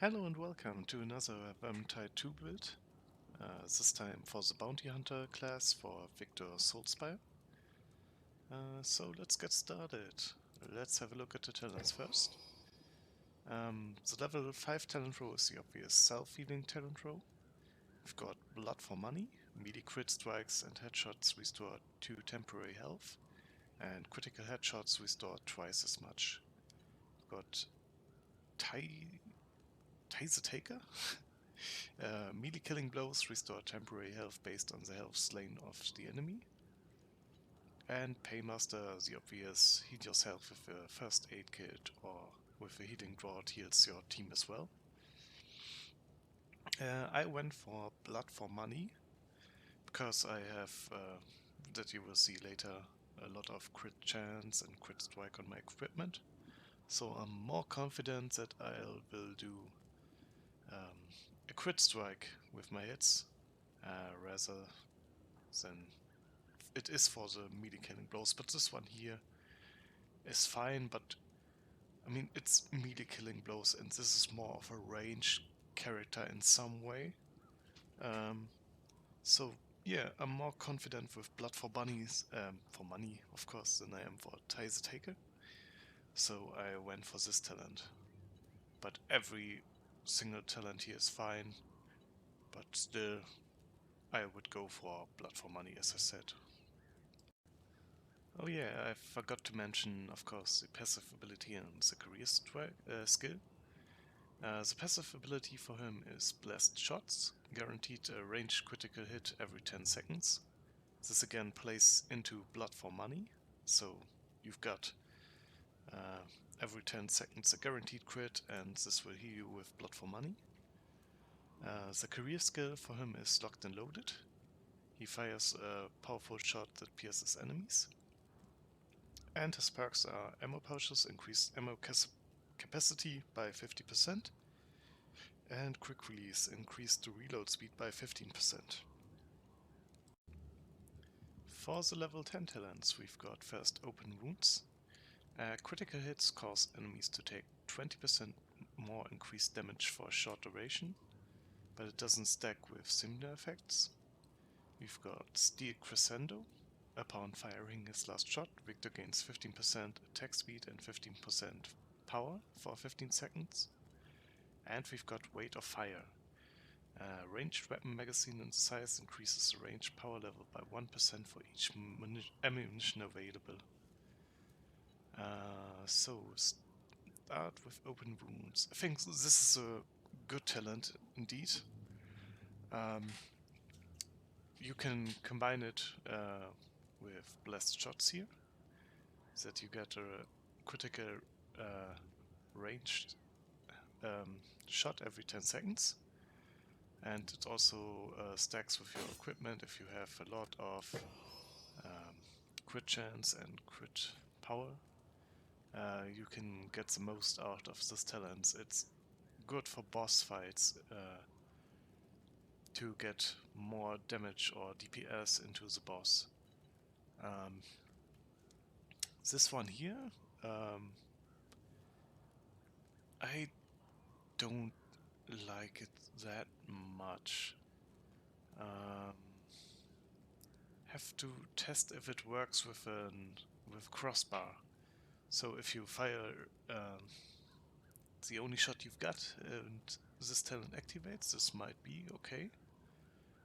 Hello and welcome to another Vermintide 2 build, this time for the Bounty Hunter class for Victor Soulspire. So let's get started. Let's have a look at the talents first. The level 5 talent row is the obvious self-healing talent row. We've got Blood for Money, melee crit strikes and headshots restore 2 temporary health, and critical headshots restore twice as much. We've got Tie the Taker? Melee killing blows restore temporary health based on the health slain of the enemy. And Paymaster, the obvious, heal yourself with a first aid kit or with a healing draught heals your team as well. I went for Blood for Money because I have, that you will see later, a lot of crit chance and crit strike on my equipment. So I'm more confident that I will do a crit strike with my hits rather than it is for the melee killing blows, but this one here is fine, but I mean it's melee killing blows and this is more of a ranged character in some way. So yeah, I'm more confident with Blood for Bunnies, for money of course, than I am for Tie the Taker. So I went for this talent. But every single talent here is fine, but still I would go for Blood for Money, as I said. Oh yeah, I forgot to mention, of course, the passive ability and the career skill. The passive ability for him is Blessed Shots, guaranteed a ranged critical hit every 10 seconds. This again plays into Blood for Money, so you've got every 10 seconds a guaranteed crit, and this will heal you with Blood for Money. The career skill for him is Locked and Loaded. He fires a powerful shot that pierces enemies. And his perks are Ammo Pouches, increased ammo capacity by 50%, and Quick Release, increased the reload speed by 15%. For the level 10 talents, we've got first Open Wounds. Critical hits cause enemies to take 20% more increased damage for a short duration, but it doesn't stack with similar effects. We've got Steel Crescendo. Upon firing his last shot, Victor gains 15% attack speed and 15% power for 15 seconds. And we've got Weight of Fire. Ranged weapon magazine and size increases the range power level by 1% for each ammunition available. So start with Open Wounds. I think this is a good talent indeed. You can combine it with Blessed Shots here, so that you get a critical ranged shot every 10 seconds. And it also stacks with your equipment if you have a lot of crit chance and crit power. You can get the most out of this talent. It's good for boss fights to get more damage or DPS into the boss. This one here, I don't like it that much. Have to test if it works with crossbar. So if you fire the only shot you've got and this talent activates, this might be okay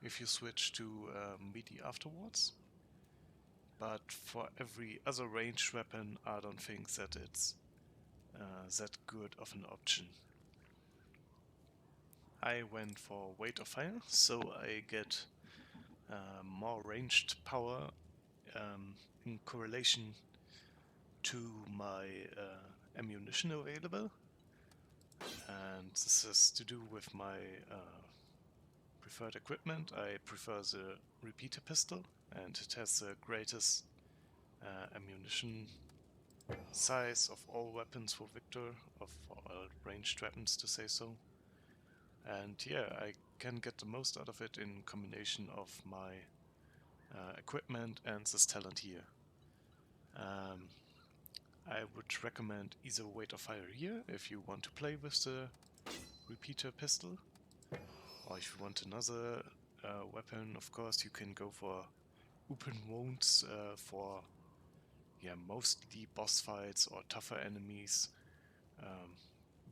if you switch to melee afterwards. But for every other ranged weapon, I don't think that it's that good of an option. I went for Weight of Fire, so I get more ranged power in correlation to my ammunition available, and this is to do with my preferred equipment. I prefer the repeater pistol, and it has the greatest ammunition size of all weapons for Victor, of all ranged weapons to say so. And yeah, I can get the most out of it in combination of my equipment and this talent here. I would recommend either Weight of Fire here if you want to play with the repeater pistol. Or if you want another weapon, of course, you can go for open wounds for mostly boss fights or tougher enemies.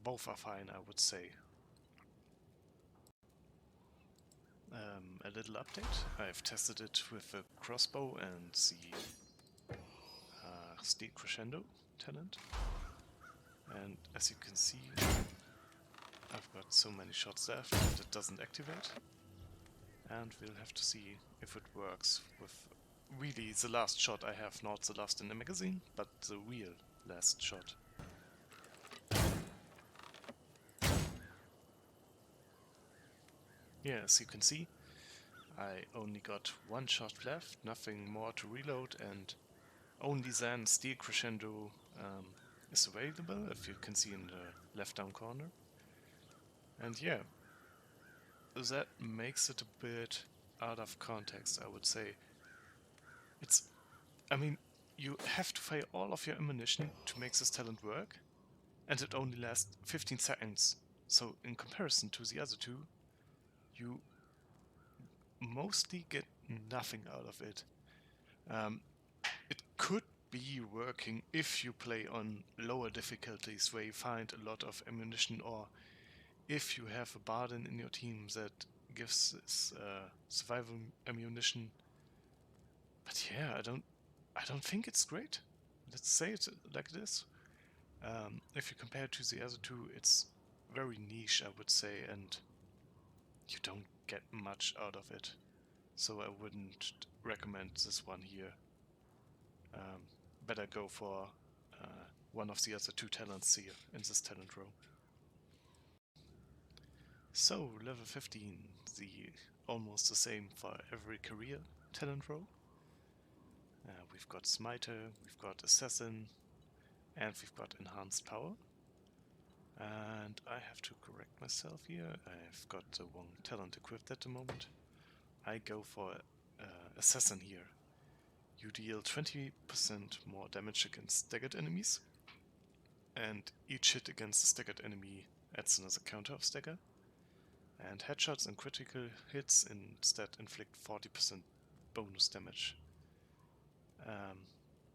Both are fine, I would say. A little update. I've tested it with a crossbow and the Steel Crescendo talent. And as you can see, I've got so many shots left that it doesn't activate. And we'll have to see if it works with really the last shot I have, not the last in the magazine, but the real last shot. Yeah, as you can see, I only got one shot left, nothing more to reload, and only then Steel Crescendo is available, if you can see in the left down corner. And yeah, that makes it a bit out of context, I would say. I mean, you have to fire all of your ammunition to make this talent work, and it only lasts 15 seconds. So in comparison to the other two, you mostly get nothing out of it. It could be working if you play on lower difficulties where you find a lot of ammunition, or if you have a Bardin in your team that gives this survival ammunition. But yeah, I don't think it's great. Let's say it like this. If you compare it to the other two, it's very niche, I would say, and you don't get much out of it. So I wouldn't recommend this one here. Better go for one of the other two talents here in this talent row. So, level 15, almost the same for every career talent row. We've got Smiter, we've got Assassin, and we've got Enhanced Power. And I have to correct myself here, I've got the wrong talent equipped at the moment. I go for Assassin here. You deal 20% more damage against staggered enemies, and each hit against a staggered enemy adds another counter of stagger. And headshots and critical hits instead inflict 40% bonus damage.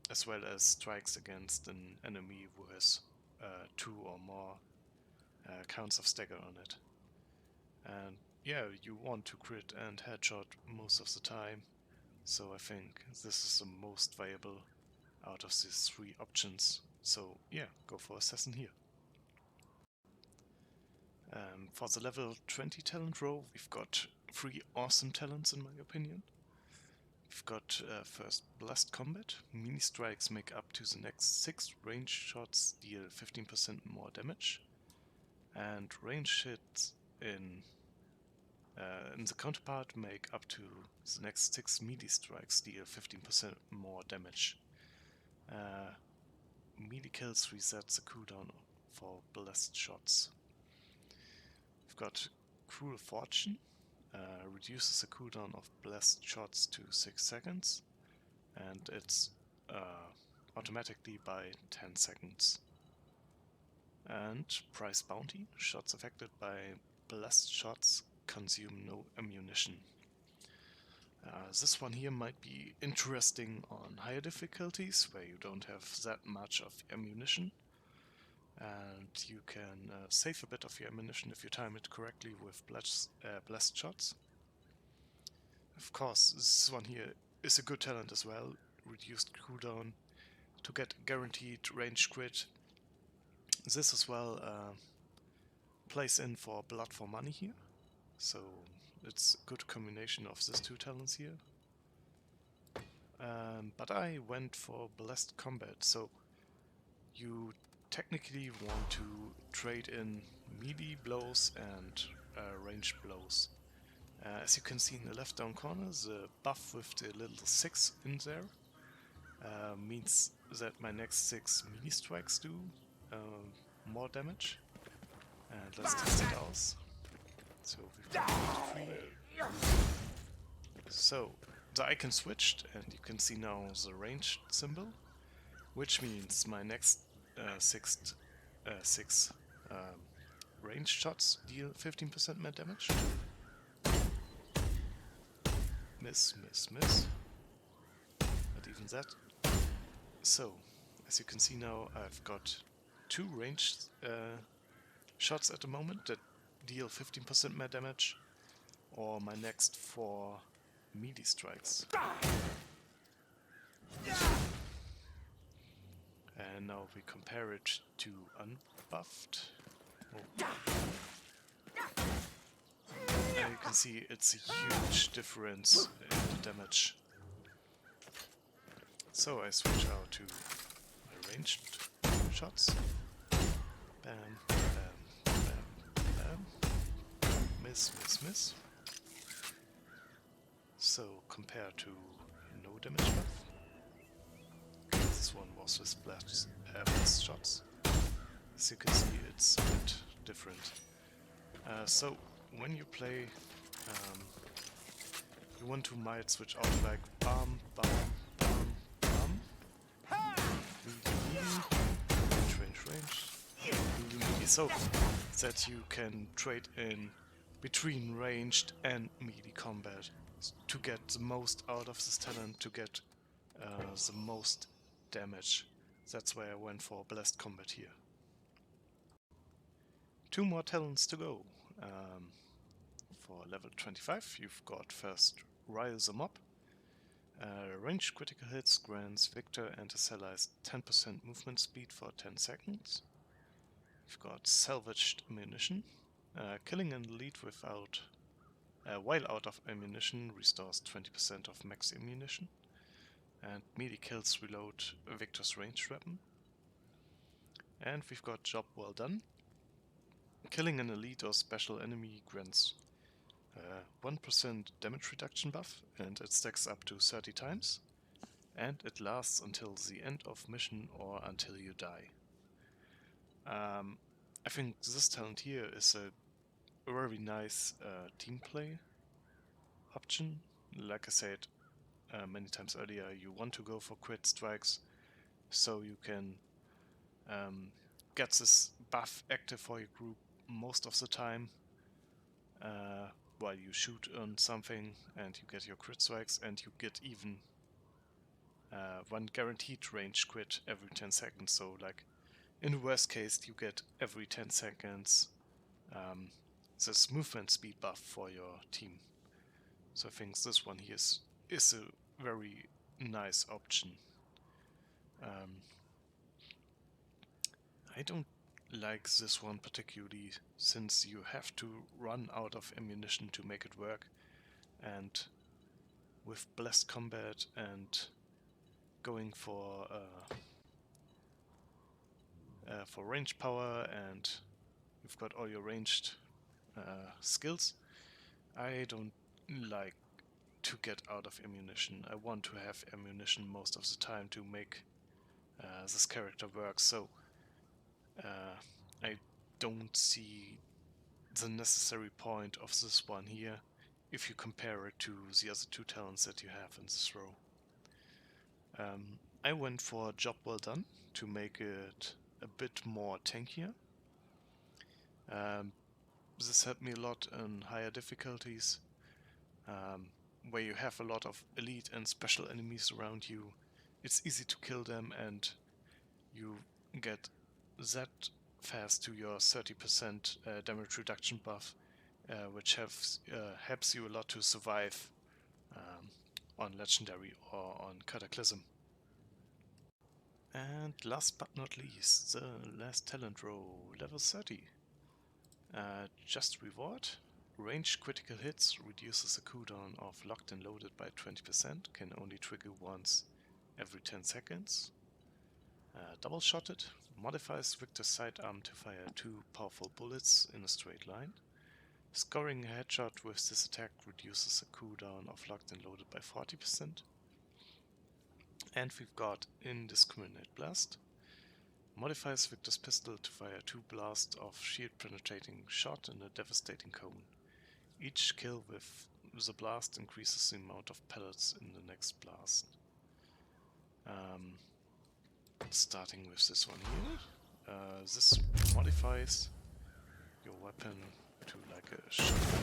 As well as strikes against an enemy who has 2 or more counts of stagger on it. And yeah, you want to crit and headshot most of the time, so I think this is the most viable out of these 3 options. So yeah, go for Assassin here. For the level 20 talent row, we've got 3 awesome talents in my opinion. We've got first Blast Combat. Mini strikes make up to the next 6 range shots deal 15% more damage. And range hits in the counterpart make up to the next 6 melee strikes deal 15% more damage. Melee kills resets the cooldown for blast shots. We've got Cruel Fortune. Reduces the cooldown of blast shots to 6 seconds, and it's automatically by 10 seconds. And Price Bounty. Shots affected by blast shots consume no ammunition. This one here might be interesting on higher difficulties, where you don't have that much of ammunition, and you can save a bit of your ammunition if you time it correctly with blast shots. Of course, this one here is a good talent as well. Reduced cooldown to get guaranteed range crit. This as well plays in for Blood for Money here, so it's a good combination of these 2 talents here. But I went for Blessed Combat, so you technically want to trade in melee blows and ranged blows. As you can see in the left down corner, the buff with the little 6 in there means that my next 6 mini strikes do more damage. And let's test it out. So we've got 3. So the icon switched, and you can see now the ranged symbol, which means my next 6 ranged shots deal 15% more damage. Miss, miss, miss. Not even that. So, as you can see now, I've got 2 ranged shots at the moment that deal 15% more damage, or my next 4 melee strikes. And now we compare it to unbuffed. Oh. And you can see it's a huge difference in the damage. So I switch out to my ranged shots. Bam, bam, bam, bam. Miss, miss, miss. So compared to no damage buff. This one was with blast shots. As you can see, it's a bit different. So when you play, you want to might switch out like bam, bam, bam, bam. Range. So that you can trade in between ranged and melee combat to get the most out of this talent, to get the most damage. That's why I went for blessed combat here. 2 more talents to go. For level 25 you've got first Rile the Mob. Ranged critical hits grants Victor and his allies 10% movement speed for 10 seconds. You've got salvaged ammunition. Killing an elite without while out of ammunition restores 20% of max ammunition. And melee kills reload Victor's ranged weapon. And we've got Job Well Done. Killing an elite or special enemy grants 1% damage reduction buff, and it stacks up to 30 times. And it lasts until the end of mission or until you die. I think this talent here is a very nice team play option. Like I said many times earlier, you want to go for crit strikes so you can get this buff active for your group most of the time while you shoot on something and you get your crit strikes, and you get even 1 guaranteed range crit every 10 seconds. So like in the worst case you get every 10 seconds this movement speed buff for your team. So I think this one here is a very nice option. I don't like this one particularly, since you have to run out of ammunition to make it work, and with blessed combat and going for range power, and you've got all your ranged skills, I don't like to get out of ammunition. I want to have ammunition most of the time to make this character work, so I don't see the necessary point of this one here if you compare it to the other 2 talents that you have in this row. I went for Job Well Done to make it a bit more tankier. This helped me a lot in higher difficulties, where you have a lot of elite and special enemies around you. It's easy to kill them, and you get that fast to your 30% damage reduction buff, which helps you a lot to survive on Legendary or on Cataclysm. And last but not least, the last talent row, level 30. Just Reward. Ranged critical hits reduces the cooldown of Locked and Loaded by 20%, can only trigger once every 10 seconds. Double Shotted modifies Victor's sidearm to fire 2 powerful bullets in a straight line. Scoring a headshot with this attack reduces the cooldown of Locked and Loaded by 40%. And we've got Indiscriminate Blast. Modifies Victor's pistol to fire 2 blasts of shield-penetrating shot in a devastating cone. Each kill with the blast increases the amount of pellets in the next blast. Starting with this one here. This modifies your weapon to like a shotgun.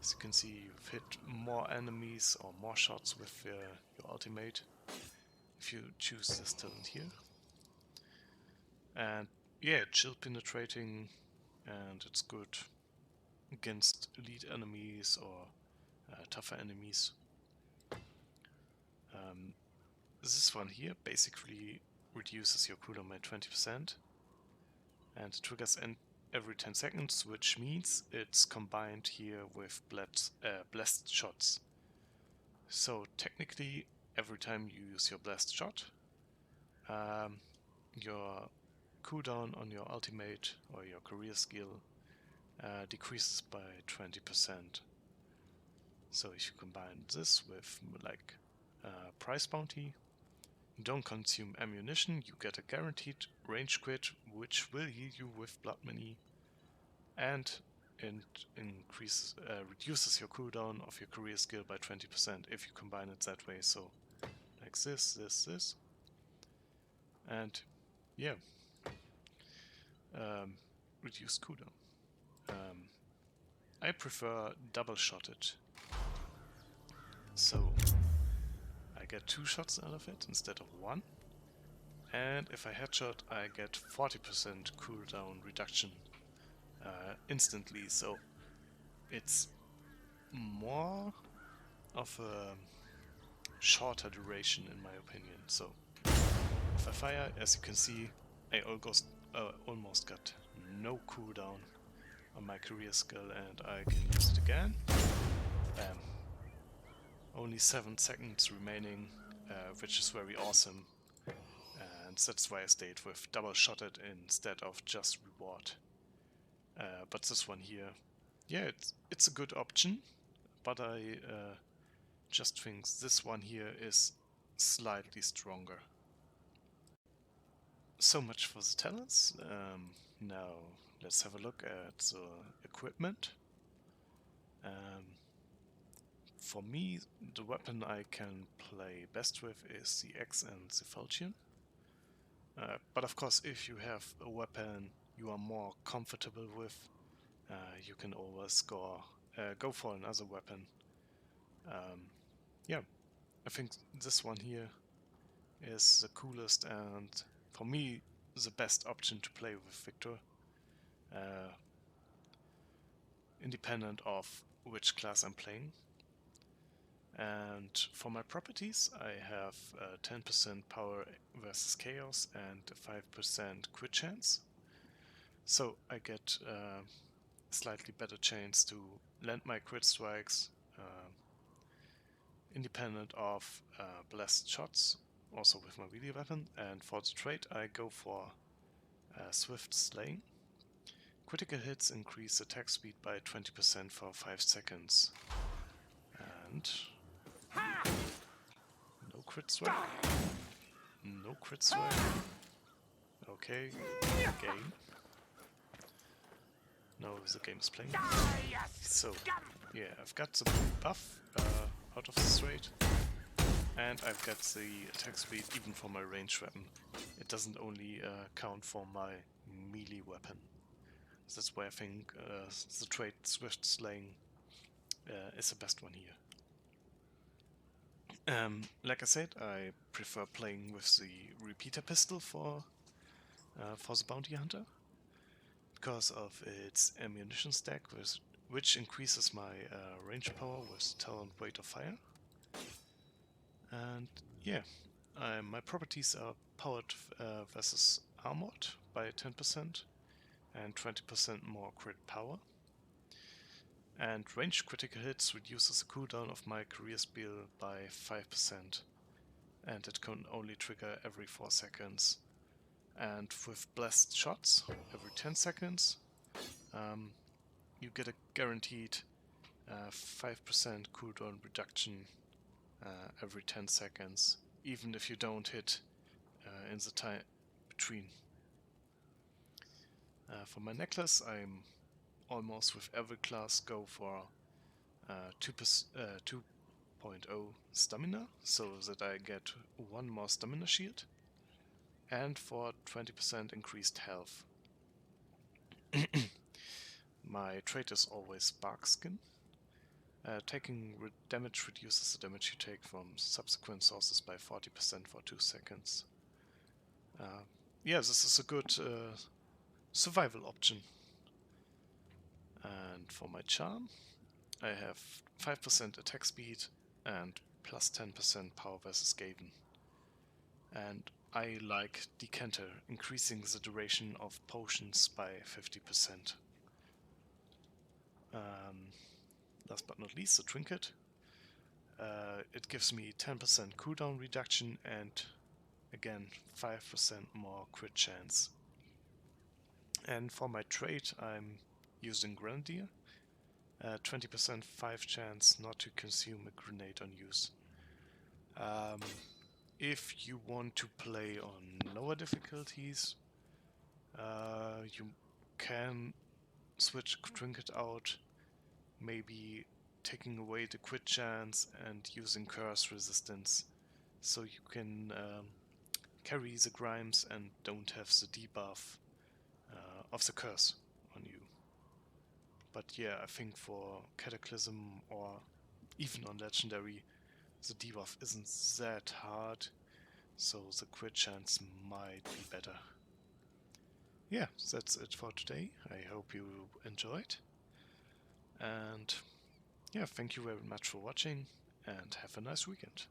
As you can see, you've hit more enemies or more shots with your ultimate if you choose this talent here. And yeah, chill penetrating, and it's good against elite enemies or tougher enemies. This one here basically reduces your cooldown by 20%, and it triggers every 10 seconds, which means it's combined here with blessed shots. So technically, every time you use your blessed shot, your cooldown on your ultimate or your career skill decreases by 20%. So if you combine this with like price bounty, don't consume ammunition, you get a guaranteed range crit which will heal you with blood money, and reduces your cooldown of your career skill by 20% if you combine it that way. So like this, and yeah, reduced cooldown. I prefer double shotted, so I get 2 shots out of it instead of 1, and if I headshot I get 40% cooldown reduction instantly, so it's more of a shorter duration in my opinion. So if I fire, as you can see, I almost got no cooldown on my career skill, and I can use it again. Bam. Only 7 seconds remaining, which is very awesome, and that's why I stayed with double shotted instead of just reward. But this one here, yeah, it's a good option, but I just think this one here is slightly stronger. So much for the talents. Now let's have a look at the equipment. For me, the weapon I can play best with is the axe and the falchion. But of course, if you have a weapon you are more comfortable with, you can always go for another weapon. Yeah, I think this one here is the coolest and for me the best option to play with Victor, independent of which class I'm playing. And for my properties, I have 10% power versus chaos and a 5% crit chance. So I get a slightly better chance to land my crit strikes independent of blessed shots, also with my melee weapon. And for the trait, I go for swift slaying. Critical hits increase attack speed by 20% for 5 seconds. And no crit strike. No crit strike. Okay, game. Now the game is playing. So, yeah, I've got the buff out of the trait, and I've got the attack speed even for my ranged weapon. It doesn't only count for my melee weapon. That's why I think the trait Swift Slaying is the best one here. Like I said, I prefer playing with the repeater pistol for the bounty hunter because of its ammunition stack, which increases my range power with talent Rate of Fire. And yeah, my properties are powered versus armored by 10% and 20% more crit power. And ranged critical hits reduces the cooldown of my career skill by 5%, and it can only trigger every 4 seconds. And with blessed shots every 10 seconds, you get a guaranteed 5% cooldown reduction every 10 seconds, even if you don't hit in the time between. For my necklace, I'm almost with every class go for 2.0 stamina, so that I get 1 more stamina shield, and for 20% increased health. My trait is always Barkskin. Taking damage reduces the damage you take from subsequent sources by 40% for 2 seconds. Yeah, this is a good survival option. And for my charm, I have 5% attack speed and plus 10% power versus Skaven. And I like Decanter, increasing the duration of potions by 50%. Last but not least, the Trinket. It gives me 10% cooldown reduction and again 5% more crit chance. And for my trait, I'm using Grenadier. 20% 5 chance not to consume a grenade on use. If you want to play on lower difficulties, you can switch Trinket out, maybe taking away the crit chance and using curse resistance, so you can carry the Grimes and don't have the debuff of the curse on you. But yeah, I think for Cataclysm or even on Legendary, the debuff isn't that hard, so the crit chance might be better. Yeah, that's it for today. I hope you enjoyed. And yeah, thank you very much for watching and have a nice weekend.